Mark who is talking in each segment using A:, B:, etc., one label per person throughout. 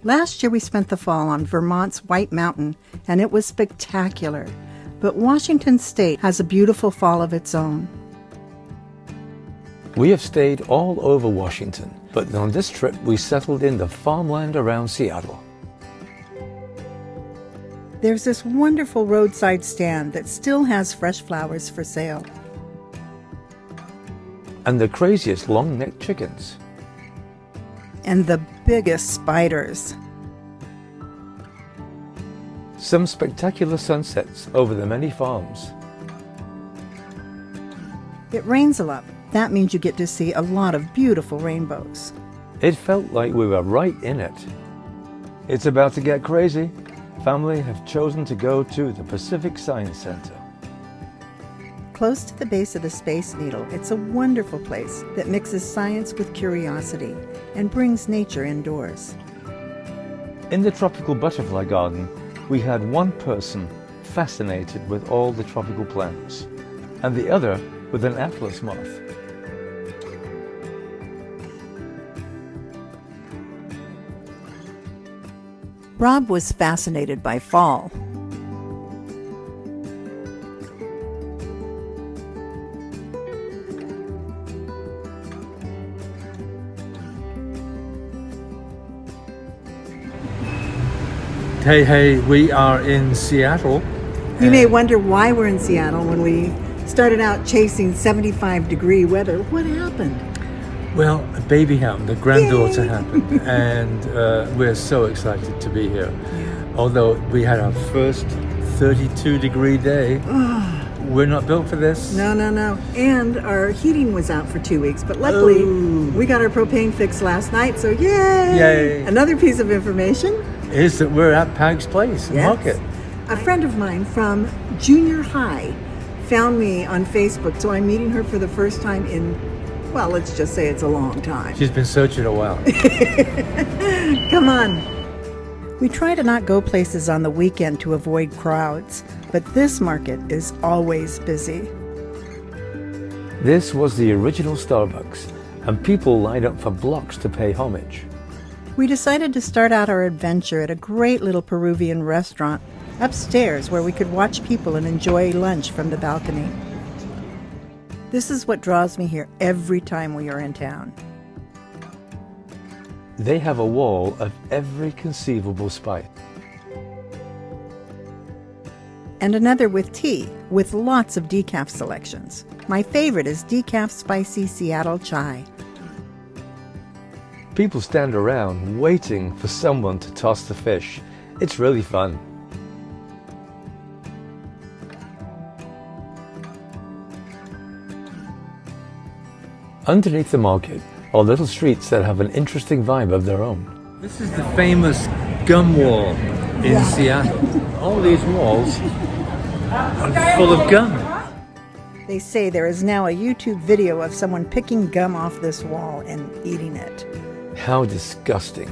A: Last year we spent the fall on Vermont's White Mountain, and it was spectacular. But Washington State has a beautiful fall of its own.
B: We have stayed all over Washington, but on this trip we settled in the farmland around Seattle.
A: There's this wonderful roadside stand that still has fresh flowers for sale.
B: And the craziest long-necked chickens.
A: And the biggest spiders.
B: Some spectacular sunsets over the many farms.
A: It rains a lot. That means you get to see a lot of beautiful rainbows.
B: It felt like we were right in it. It's about to get crazy. Family have chosen to go to the Pacific Science Center.
A: Close to the base of the Space Needle, it's a wonderful place that mixes science with curiosity and brings nature indoors.
B: In the tropical butterfly garden, we had one person fascinated with all the tropical plants, and the other with an atlas moth.
A: Rob was fascinated by fall.
C: Hey, we are in Seattle.
A: You may wonder why we're in Seattle when we started out chasing 75-degree weather. What happened?
C: Well, a baby happened, a granddaughter happened, and we're so excited to be here.
A: Yeah.
C: Although we had our first 32-degree day, we're not built for this.
A: No. And our heating was out for 2 weeks, but luckily we got our propane fixed last night, so yay! Another piece of information
C: is that we're at Pag's Place, Market.
A: A friend of mine from junior high found me on Facebook, so I'm meeting her for the first time in, well, let's just say it's a long time.
C: She's been searching a while.
A: Come on. We try to not go places on the weekend to avoid crowds, but this market is always busy.
B: This was the original Starbucks, and people lined up for blocks to pay homage.
A: We decided to start out our adventure at a great little Peruvian restaurant upstairs where we could watch people and enjoy lunch from the balcony. This is what draws me here every time we are in town.
B: They have a wall of every conceivable spice.
A: And another with tea, with lots of decaf selections. My favorite is decaf spicy Seattle chai.
B: People stand around waiting for someone to toss the fish. It's really fun. Underneath the market are little streets that have an interesting vibe of their own.
C: This is the famous gum wall in Seattle. All these walls are full of gum.
A: They say there is now a YouTube video of someone picking gum off this wall and eating it.
B: How disgusting.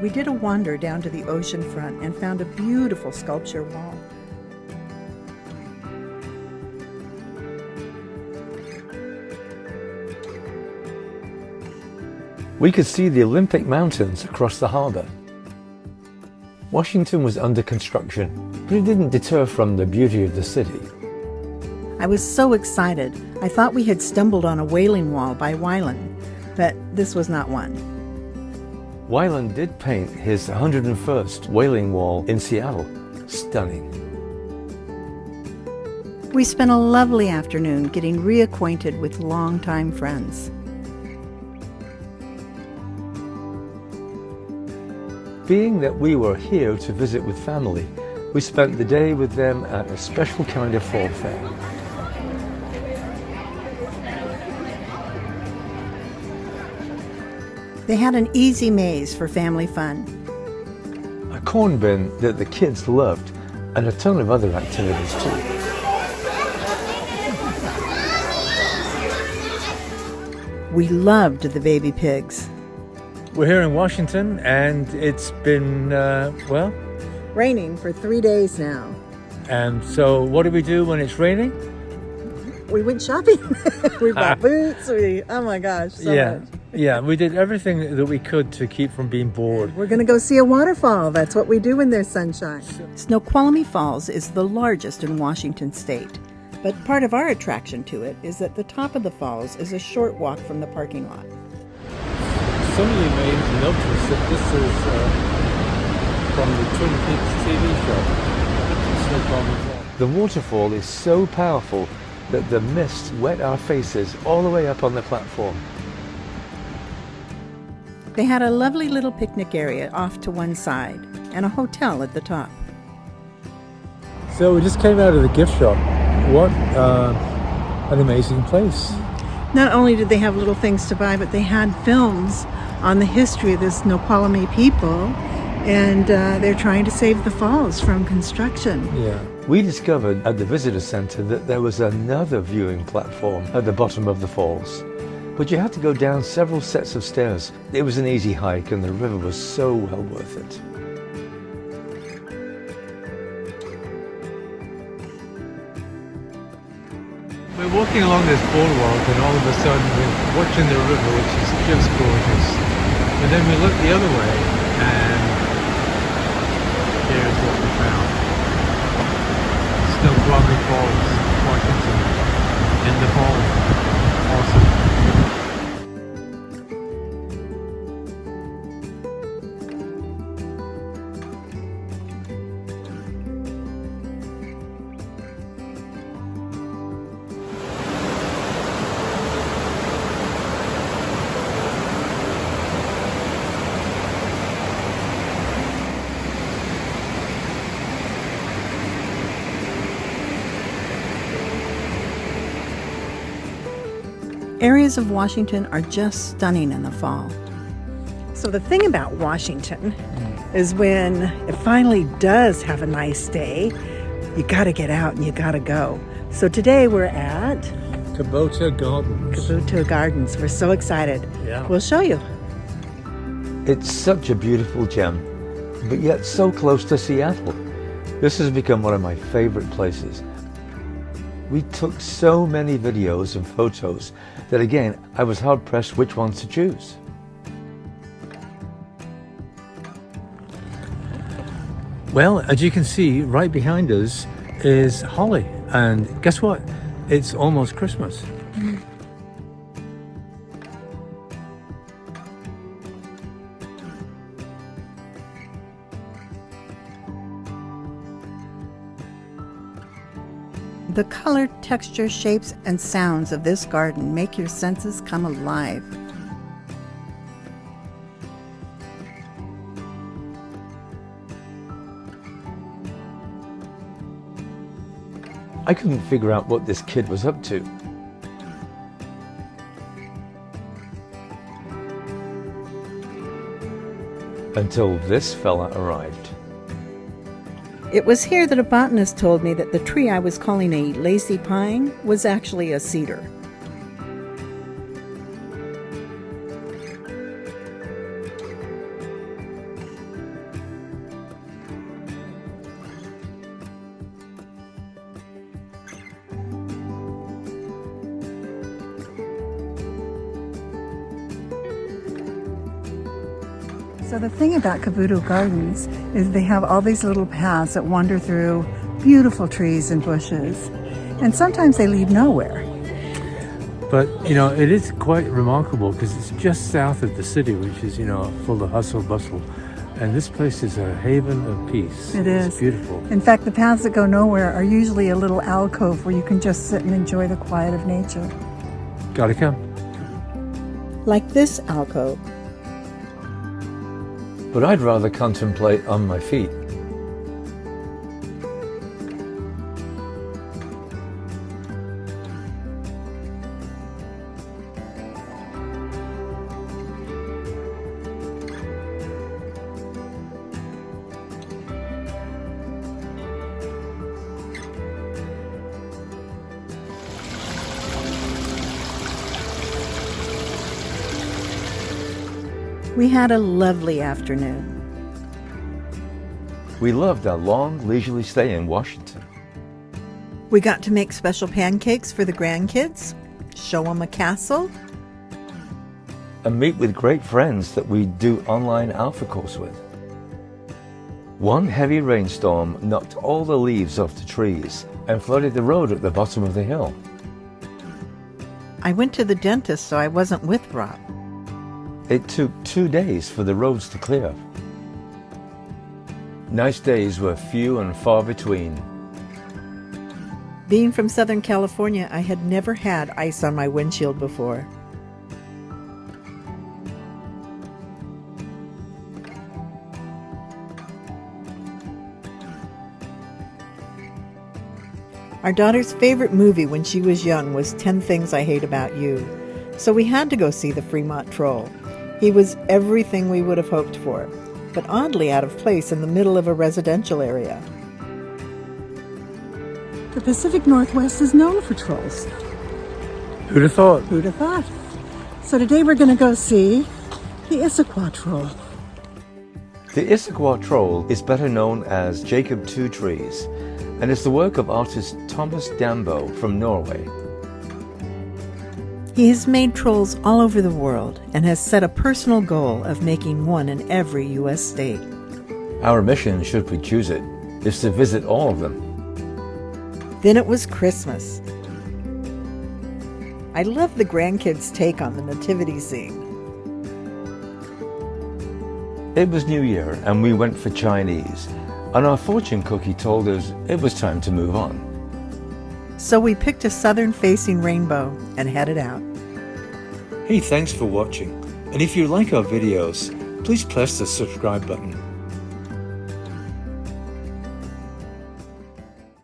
A: We did a wander down to the ocean front and found a beautiful sculpture wall.
B: We could see the Olympic Mountains across the harbor. Washington was under construction, but it didn't deter from the beauty of the city.
A: I was so excited. I thought we had stumbled on a whaling wall by Weiland, but this was not one.
B: Weiland did paint his 101st whaling wall in Seattle. Stunning.
A: We spent a lovely afternoon getting reacquainted with longtime friends.
B: Being that we were here to visit with family, we spent the day with them at a special kind of fall fair.
A: They had an easy maze for family fun.
B: A corn bin that the kids loved, and a ton of other activities too.
A: We loved the baby pigs.
C: We're here in Washington, and it's been,
A: Raining for 3 days now.
C: And so what do we do when it's raining?
A: We went shopping. We bought boots. Oh my gosh, so much.
C: Yeah, we did everything that we could to keep from being bored.
A: We're going to go see a waterfall. That's what we do when there's sunshine. Snoqualmie Falls is the largest in Washington state. But part of our attraction to it is that the top of the falls is a short walk from the parking lot.
C: Some of you may notice that this is from the Twin Peaks TV show, Snoqualmie Falls.
B: The waterfall is so powerful that the mist wet our faces all the way up on the platform.
A: They had a lovely little picnic area off to one side and a hotel at the top.
C: So we just came out of the gift shop. What an amazing place.
A: Not only did they have little things to buy, but they had films on the history of the Snoqualmie people, and they're trying to save the falls from construction.
C: Yeah.
B: We discovered at the visitor center that there was another viewing platform at the bottom of the falls, but you had to go down several sets of stairs. It was an easy hike and the river was so well worth it.
C: We're walking along this boardwalk and all of a sudden we're watching the river, which is just gorgeous. And then we look the other way and here's what we found. Snoqualmie Falls, Washington, in the fall. Awesome.
A: Areas of Washington are just stunning in the fall. So the thing about Washington is when it finally does have a nice day, you got to get out and you got to go. So today we're at
C: Kubota Gardens.
A: Kubota Gardens. We're so excited.
C: Yeah.
A: We'll show you.
B: It's such a beautiful gem, but yet so close to Seattle. This has become one of my favorite places. We took so many videos and photos that again, I was hard pressed which ones to choose.
C: Well, as you can see, right behind us is holly. And guess what? It's almost Christmas.
A: The color, texture, shapes, and sounds of this garden make your senses come alive.
B: I couldn't figure out what this kid was up to. Until this fella arrived.
A: It was here that a botanist told me that the tree I was calling a lacy pine was actually a cedar. So the thing about Kubota Gardens is they have all these little paths that wander through beautiful trees and bushes, and sometimes they lead nowhere.
C: But, you know, it is quite remarkable because it's just south of the city, which is, you know, full of hustle bustle. And this place is a haven of peace.
A: It is.
C: It's beautiful.
A: In fact, the paths that go nowhere are usually a little alcove where you can just sit and enjoy the quiet of nature.
C: Gotta come.
A: Like this alcove.
B: But I'd rather contemplate on my feet.
A: We had a lovely afternoon.
B: We loved our long, leisurely stay in Washington.
A: We got to make special pancakes for the grandkids, show them a castle,
B: and meet with great friends that we do online alpha course with. One heavy rainstorm knocked all the leaves off the trees and flooded the road at the bottom of the hill.
A: I went to the dentist, so I wasn't with Rob.
B: It took 2 days for the roads to clear. Nice days were few and far between.
A: Being from Southern California, I had never had ice on my windshield before. Our daughter's favorite movie when she was young was 10 Things I Hate About You, so we had to go see the Fremont Troll. He was everything we would have hoped for, but oddly out of place in the middle of a residential area.
D: The Pacific Northwest is known for trolls.
C: Who'd have thought?
D: Who'd have thought? So today we're going to go see the Issaquah Troll.
B: The Issaquah Troll is better known as Jacob Two Trees and is the work of artist Thomas Dambo from Norway.
A: He has made trolls all over the world and has set a personal goal of making one in every U.S. state.
B: Our mission, should we choose it, is to visit all of them.
A: Then it was Christmas. I love the grandkids' take on the nativity scene.
B: It was New Year and we went for Chinese, and our fortune cookie told us it was time to move on.
A: So we picked a southern-facing rainbow and headed out.
E: Hey, thanks for watching. And if you like our videos, please press the subscribe button